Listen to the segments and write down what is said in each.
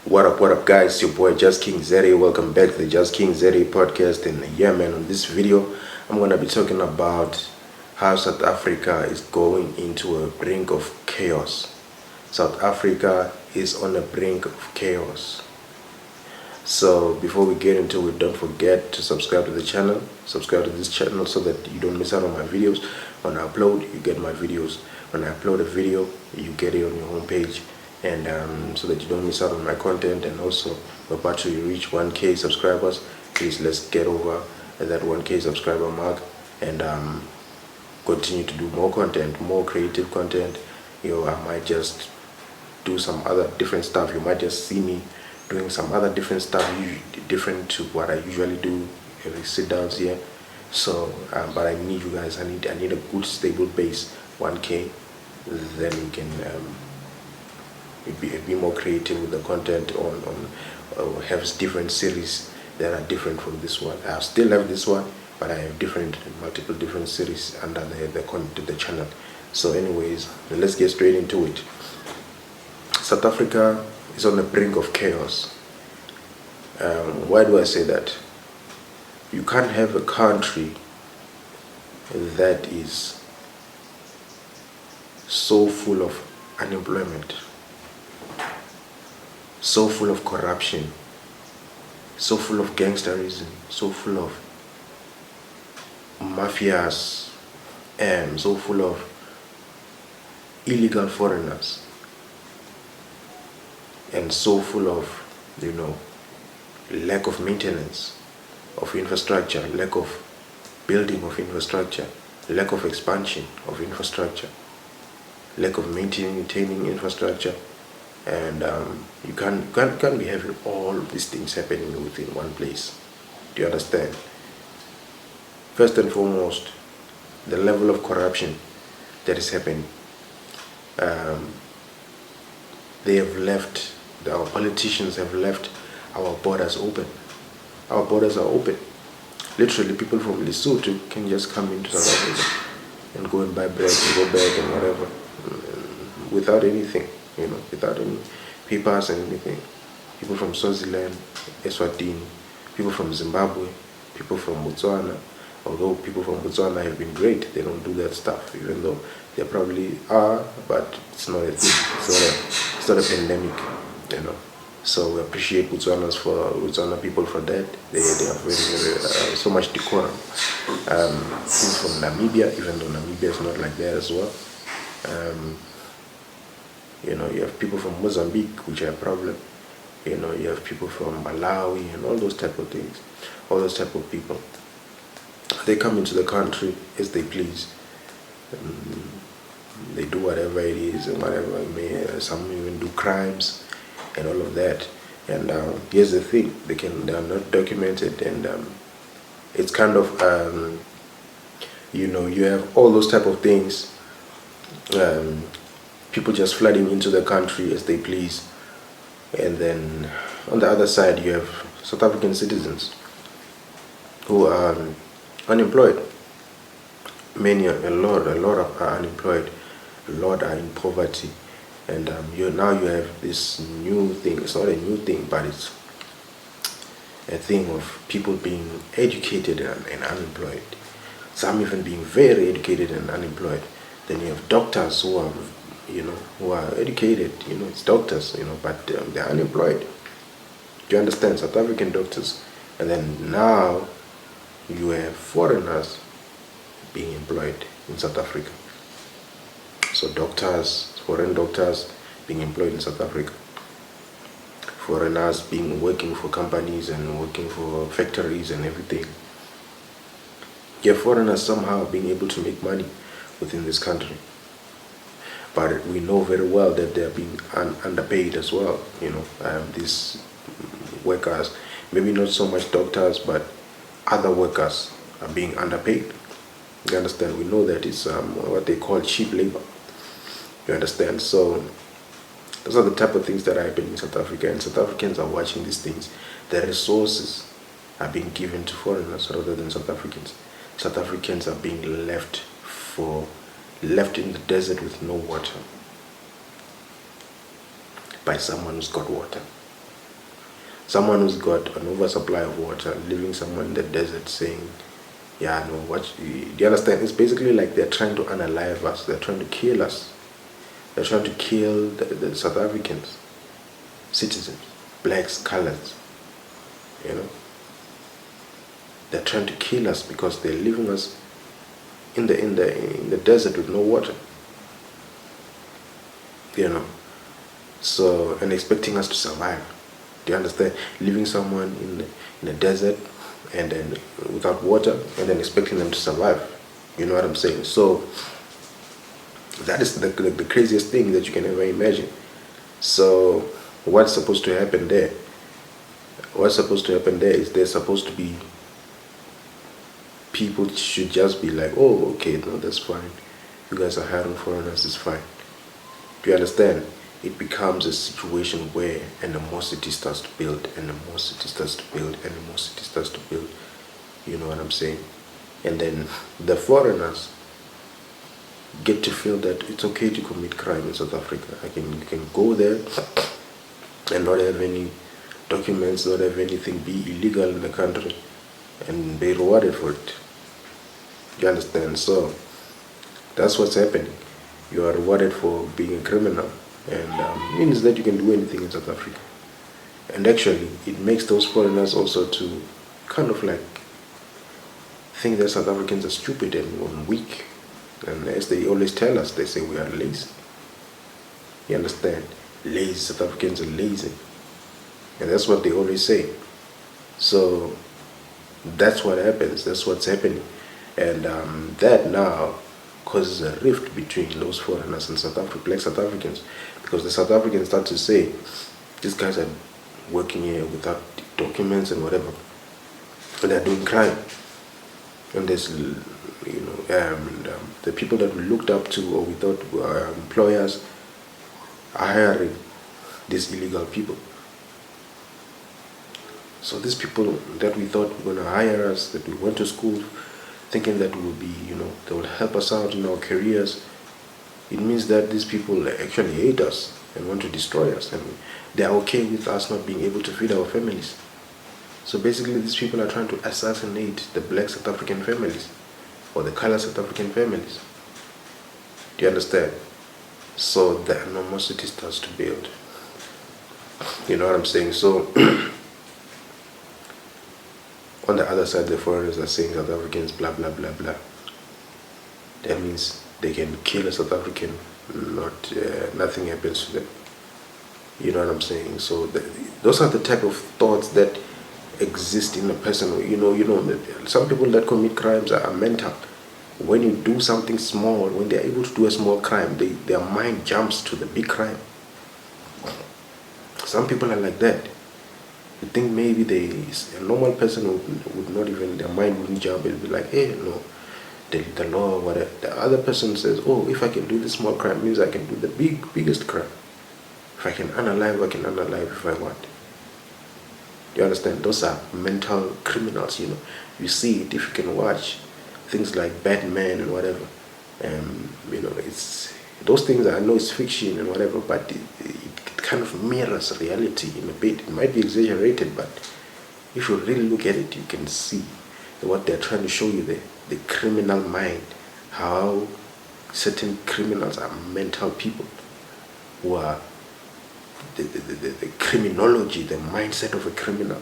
What up, guys? Your boy Just King Zeri. Welcome back to the Just King Zeri podcast. And yeah, man, on this video, I'm gonna be talking about how South Africa is going into a brink of chaos. South Africa is on the brink of chaos. So before we get into it, don't forget to subscribe to the channel. Subscribe to this channel so that you don't miss out on my videos. When I upload, you get my videos. When I upload a video, you get it on your homepage. And so that you don't miss out on my content. And also, we're about to reach 1K subscribers. Please, let's get over that 1K subscriber mark and continue to do more content, more creative content. I might just do some other different stuff. You might just see me doing some other different stuff, different to what I usually do every sit downs here. So, but I need you guys. I need a good stable base, 1K. Then we can be more creative with the content on have different series that are different from this one. I still have this one, but I have multiple different series under the channel. So anyways, let's get straight into it. South Africa is on the brink of chaos. Why do I say that? You can't have a country that is so full of unemployment, so full of corruption, so full of gangsterism, so full of mafias, and so full of illegal foreigners, and so full of, lack of maintenance of infrastructure, lack of building of infrastructure, lack of expansion of infrastructure, lack of maintaining infrastructure. And you can't be having all of these things happening within one place. Do you understand? First and foremost, the level of corruption that is happening. Our politicians have left our borders open. Our borders are open. Literally, people from Lesotho can just come into South Africa and go and buy bread and go back and whatever, without anything, without any papers and anything. People from Swaziland, Eswatini, people from Zimbabwe, people from Botswana. Although people from Botswana have been great, they don't do that stuff, even though they probably are, but it's not a thing. It's not a pandemic, So we appreciate Botswana people for that. They have very so much decorum. People from Namibia, even though Namibia is not like that as well. You have people from Mozambique, which are a problem. You have people from Malawi and all those type of things. All those type of people. They come into the country as they please. They do whatever it is and whatever. Some even do crimes and all of that. And here's the thing: they are not documented, and it's kind of you have all those type of things. People just flooding into the country as they please, and then on the other side you have South African citizens who are unemployed. A lot are unemployed. A lot are in poverty, and you have this new thing. It's not a new thing, but it's a thing of people being educated and unemployed. Some even being very educated and unemployed. Then you have doctors who are educated, it's doctors, but they're unemployed. Do you understand? South African doctors. And then now you have foreigners being employed in South Africa. So foreign doctors being employed in South Africa. Foreigners working for companies and working for factories and everything. You have foreigners somehow being able to make money within this country. But we know very well that they're being underpaid as well. These workers, maybe not so much doctors, but other workers are being underpaid. You understand? We know that it's what they call cheap labor. You understand? So those are the type of things that are happening in South Africa, and South Africans are watching these things. The resources are being given to foreigners rather than South Africans. South Africans are being left in the desert with no water by someone who's got water. Someone who's got an oversupply of water, leaving someone in the desert saying, yeah, no, what, do you understand? It's basically like they're trying to unalive us. They're trying to kill us. They're trying to kill the South Africans, citizens, blacks, colors, you know. They're trying to kill us because they're leaving us in the desert with no water, you know. So, and expecting us to survive. Do you understand? Leaving someone in the desert and then without water and then expecting them to survive. You know what I'm saying? So that is the craziest thing that you can ever imagine. So what's supposed to happen there? What's supposed to happen there is there's supposed to be people should just be like, oh, okay, no, that's fine. You guys are hiring foreigners, it's fine. Do you understand? It becomes a situation where animosity starts to build, animosity starts to build, animosity starts to build. You know what I'm saying? And then the foreigners get to feel that it's okay to commit crime in South Africa. You can go there and not have any documents, not have anything, be illegal in the country, and be rewarded for it. You understand? So that's what's happening. You are rewarded for being a criminal, and means that you can do anything in South Africa. And actually, it makes those foreigners also to kind of like think that South Africans are stupid and weak. And as they always tell us, they say we are lazy. You understand? Lazy. South Africans are lazy. And that's what they always say. So that's what happens. That's what's happening. And that now causes a rift between those foreigners and black South Africans. Because the South Africans start to say, these guys are working here without documents and whatever. And they're doing crime. And there's, the people that we looked up to or we thought were employers are hiring these illegal people. So these people that we thought were going to hire us, that we went to school thinking that we will be, they will help us out in our careers, it means that these people actually hate us and want to destroy us, and they are okay with us not being able to feed our families. So basically these people are trying to assassinate the black South African families or the color South African families. Do you understand? So the animosity starts to build. You know what I'm saying? So on the other side, the foreigners are saying South Africans, blah, blah, blah, blah. That means they can kill a South African, nothing happens to them. You know what I'm saying? So those are the type of thoughts that exist in a person. Some people that commit crimes are mental. When you do something small, when they're able to do a small crime, their mind jumps to the big crime. Some people are like that. You think maybe a normal person would not even, their mind wouldn't jump. It'd be like, hey, no, the law, whatever. The other person says, oh, if I can do this small crime, means I can do the biggest crime. If I can unalive, I can unalive if I want. You understand? Those are mental criminals, You see it if you can watch things like Batman and whatever. It's those things. I know it's fiction and whatever, but it kind of mirrors reality in a bit. It might be exaggerated, but if you really look at it, you can see what they're trying to show you there. The criminal mind, how certain criminals are mental people who are the criminology, the mindset of a criminal,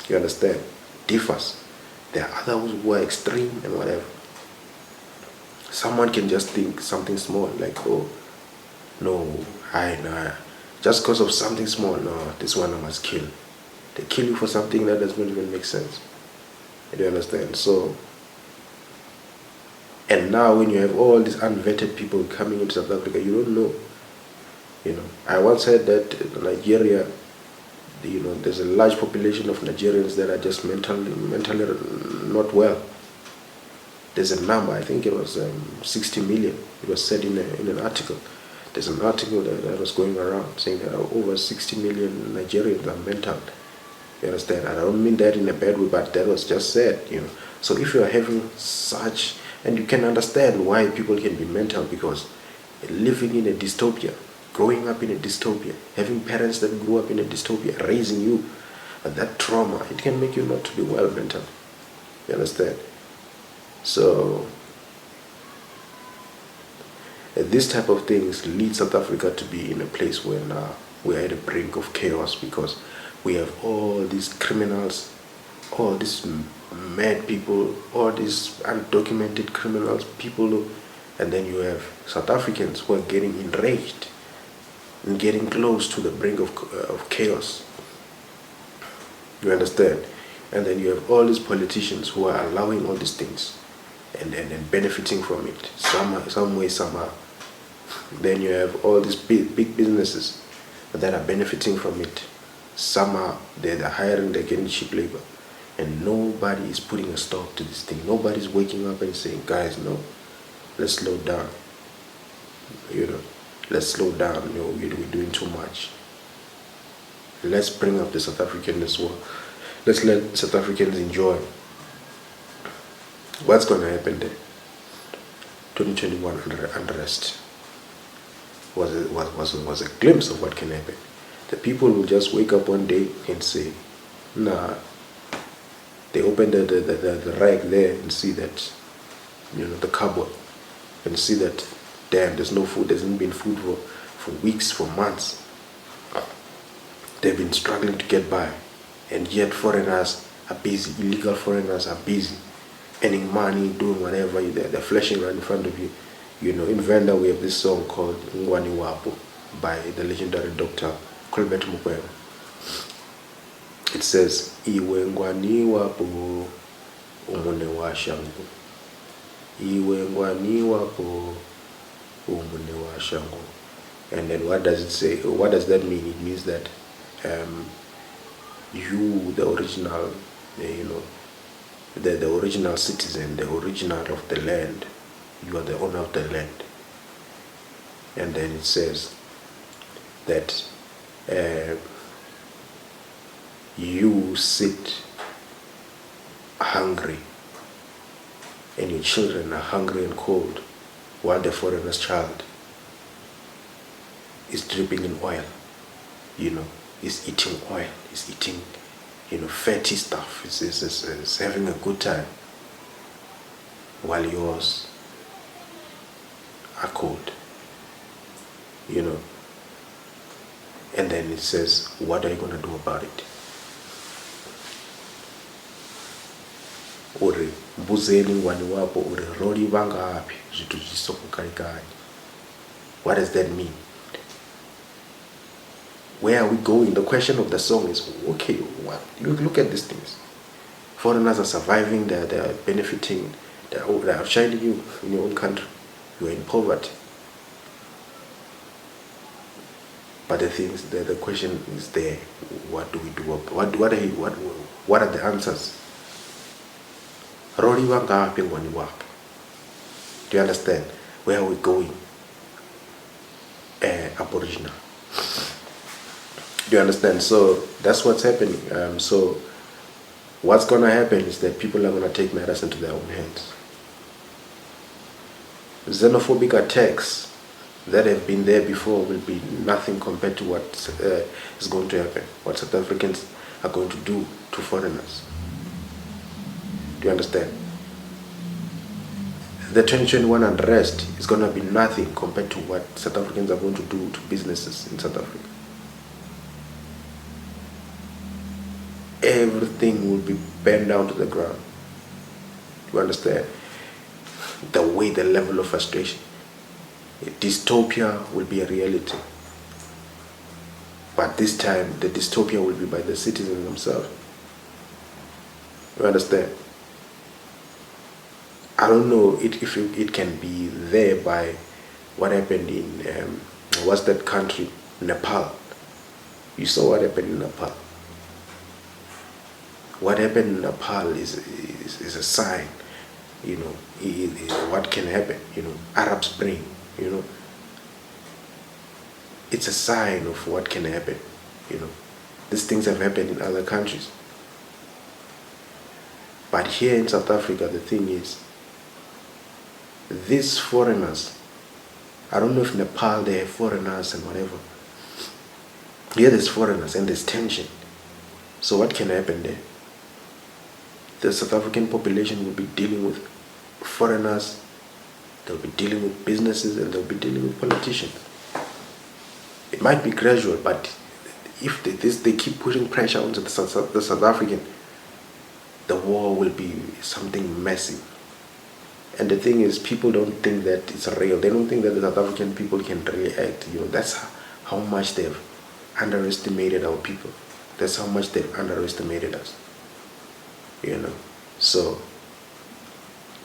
you understand, differs. There are others who are extreme and whatever. Someone can just think something small, like, oh, no, just because of something small, no, this one I must kill. They kill you for something that doesn't even make sense. You understand? So, and now when you have all these unvetted people coming into South Africa, you don't know. I once heard that Nigeria, there's a large population of Nigerians that are just mentally not well. There's a number, I think it was 60 million. It was said in an article. There's an article that was going around saying that over 60 million Nigerians are mental. You understand? And I don't mean that in a bad way, but that was just said, So if you are having such, and you can understand why people can be mental, because living in a dystopia, growing up in a dystopia, having parents that grew up in a dystopia, raising you But that trauma, it can make you not to be well mentally. You understand? So this type of things lead South Africa to be in a place where now we're at the brink of chaos, because we have all these criminals, all these mad people, all these undocumented criminals, people, and then you have South Africans who are getting enraged and getting close to the brink of chaos. You understand? And then you have all these politicians who are allowing all these things and benefiting from it, some way, somehow. Then you have all these big businesses that are benefiting from it. Somehow they're hiring, they're getting cheap labor. And nobody is putting a stop to this thing. Nobody's waking up and saying, guys, no, let's slow down. Let's slow down. We're doing too much. Let's bring up the South African as well. Let's let South Africans enjoy. What's going to happen there? 2021 unrest was a glimpse of what can happen. The people will just wake up one day and say, nah. They open the rack there and see that, the cupboard, and see that, damn, there's no food. There hasn't been food for weeks, for months. They've been struggling to get by, and yet foreigners are busy. Illegal foreigners are busy, earning money, doing whatever. They're flashing right in front of you. In Venda we have this song called Ngwani Wapo by the legendary Dr. Colbert Mukwege. It says, Iwe ngwani wapo umune wa shangu. Iwe ngwani wapo umune wa shangu. And then what does it say? What does that mean? It means that you, the original, the original citizen, the original of the land, you are the owner of the land. And then it says that you sit hungry and your children are hungry and cold, while the foreigner's child is dripping in oil, is eating oil, is eating, fatty stuff, is having a good time, while yours are cold, And then it says, what are you going to do about it? Uri mbuzeni ngwani wapo uri roli vangapi zvitu zvisokukarikai. What does that mean? Where are we going? The question of the song is, okay, what? You look at these things. Foreigners are surviving, they're benefiting, they're outshining you in your own country. You're in poverty. But the question is there. What do we do? What are the answers? Do you understand? Where are we going? Aboriginal. Do you understand? So that's what's happening. So what's going to happen is that people are going to take matters into their own hands. Xenophobic attacks that have been there before will be nothing compared to what is going to happen, what South Africans are going to do to foreigners. Do you understand? The 2021 unrest is going to be nothing compared to what South Africans are going to do to businesses in South Africa. Everything will be bent down to the ground. Do you understand? The level of frustration. Dystopia will be a reality. But this time, the dystopia will be by the citizens themselves. You understand? I don't know if it can be there by what happened in, what's that country? Nepal. You saw what happened in Nepal. What happened in Nepal is a sign, what can happen, Arab Spring, It's a sign of what can happen, These things have happened in other countries. But here in South Africa, the thing is, these foreigners, I don't know if Nepal they have foreigners and whatever. Here there's foreigners and there's tension. So what can happen there? The South African population will be dealing with foreigners, they'll be dealing with businesses, and they'll be dealing with politicians. It might be gradual, but if they keep pushing pressure onto the South African, the war will be something massive. And the thing is, people don't think that it's real. They don't think that the South African people can really act. That's how much they've underestimated our people. That's how much they've underestimated us. So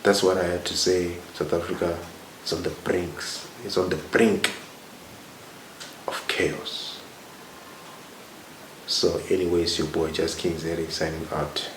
that's what I had to say. South Africa is on the brinks. It's on the brink of chaos. So anyways, your boy Just King Zeri signing out.